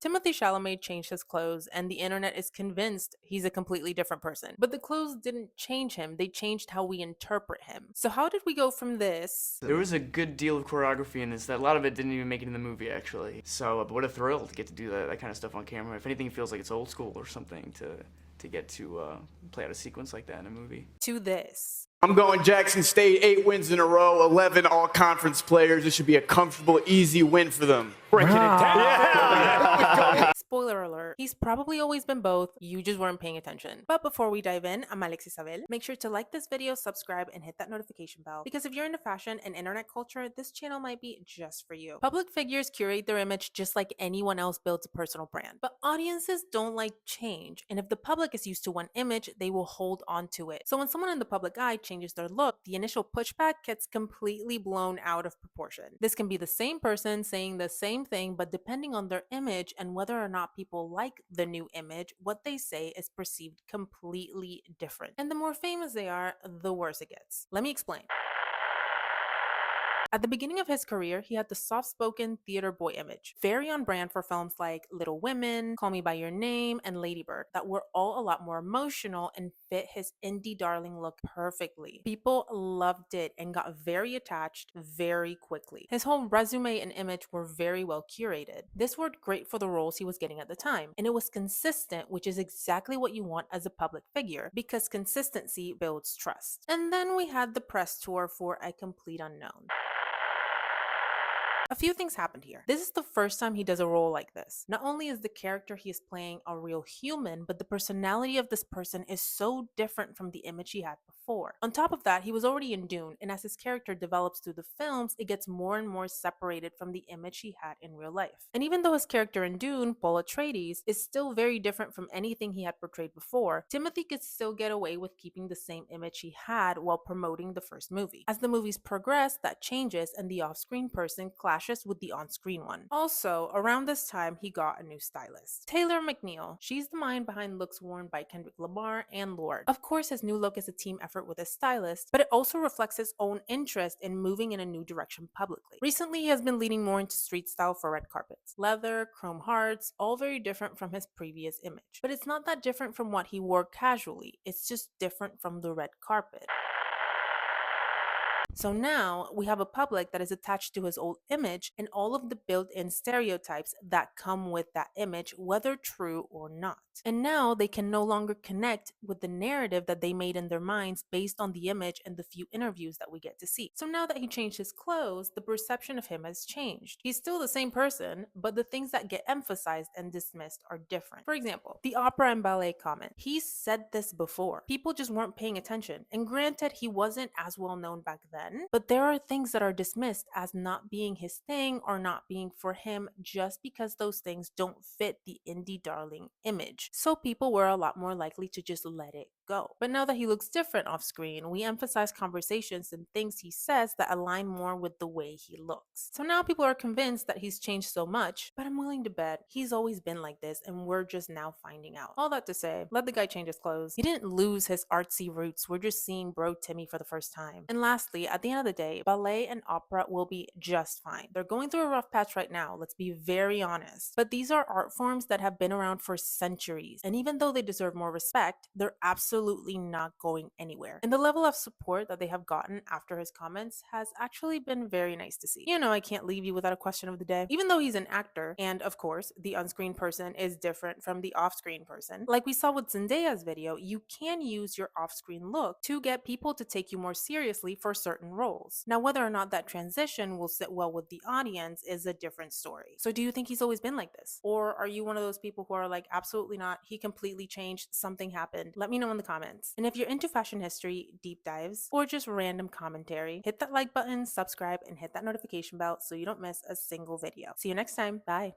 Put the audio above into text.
Timothée Chalamet changed his clothes, and the internet is convinced he's a completely different person. But the clothes didn't change him, they changed how we interpret him. So, how did we go from this? There was a good deal of choreography in this. That a lot of it didn't even make it in the movie, actually. So, but what a thrill to get to do that kind of stuff on camera. If anything, it feels like it's old school or something to get to play out a sequence like that in a movie. To this. I'm going Jackson State, 8 wins in a row, 11 all-conference players. This should be a comfortable, easy win for them. Breaking it down. Spoiler alert, he's probably always been both, you just weren't paying attention. But before we dive in, I'm Isabel. Make sure to like this video, subscribe, and hit that notification bell, because if you're into fashion and internet culture, this channel might be just for you. Public figures curate their image just like anyone else builds a personal brand. But audiences don't like change, and if the public is used to one image, they will hold on to it. So when someone in the public eye changes their look, the initial pushback gets completely blown out of proportion. This can be the same person saying the same thing, but depending on their image and whether or not people like the new image, what they say is perceived completely different. And the more famous they are, the worse it gets. Let me explain. At the beginning of his career, he had the soft-spoken theater boy image, very on brand for films like Little Women, Call Me By Your Name, and Lady Bird, that were all a lot more emotional and fit his indie darling look perfectly. People loved it and got very attached very quickly. His whole resume and image were very well curated. This worked great for the roles he was getting at the time, and it was consistent, which is exactly what you want as a public figure, because consistency builds trust. And then we had the press tour for A Complete Unknown. A few things happened here. This is the first time he does a role like this. Not only is the character he is playing a real human, but the personality of this person is so different from the image he had before. On top of that, he was already in Dune, and as his character develops through the films, it gets more and more separated from the image he had in real life. And even though his character in Dune, Paul Atreides, is still very different from anything he had portrayed before, Timothy could still get away with keeping the same image he had while promoting the first movie. As the movies progress, that changes, and the off-screen person clashes with the on-screen one. Also, around this time, he got a new stylist, Taylor McNeil. She's the mind behind looks worn by Kendrick Lamar and Lorde. Of course, his new look is a team effort with his stylist, but it also reflects his own interest in moving in a new direction publicly. Recently, he has been leaning more into street style for red carpets. Leather, chrome hearts, all very different from his previous image. But it's not that different from what he wore casually, it's just different from the red carpet. So now we have a public that is attached to his old image and all of the built-in stereotypes that come with that image, whether true or not. And now they can no longer connect with the narrative that they made in their minds based on the image and the few interviews that we get to see. So now that he changed his clothes, the perception of him has changed. He's still the same person, but the things that get emphasized and dismissed are different. For example, the opera and ballet comment. He said this before. People just weren't paying attention. And granted, he wasn't as well known back then, but there are things that are dismissed as not being his thing or not being for him just because those things don't fit the indie darling image. So people were a lot more likely to just let it go. But now that he looks different off screen, we emphasize conversations and things he says that align more with the way he looks. So now people are convinced that he's changed so much, but I'm willing to bet he's always been like this and we're just now finding out. All that to say, let the guy change his clothes. He didn't lose his artsy roots, we're just seeing bro Timmy for the first time. And lastly, at the end of the day, ballet and opera will be just fine. They're going through a rough patch right now, let's be very honest. But these are art forms that have been around for centuries, and even though they deserve more respect, they're absolutely not going anywhere. And the level of support that they have gotten after his comments has actually been very nice to see. You know, I can't leave you without a question of the day. Even though he's an actor, and of course, the on-screen person is different from the off-screen person, like we saw with Zendaya's video, you can use your off-screen look to get people to take you more seriously for certain roles. Now, whether or not that transition will sit well with the audience is a different story. So do you think he's always been like this? Or are you one of those people who are like, absolutely not, he completely changed, something happened? Let me know in the comments. And if you're into fashion history, deep dives, or just random commentary, hit that like button, subscribe, and hit that notification bell so you don't miss a single video. See you next time. Bye.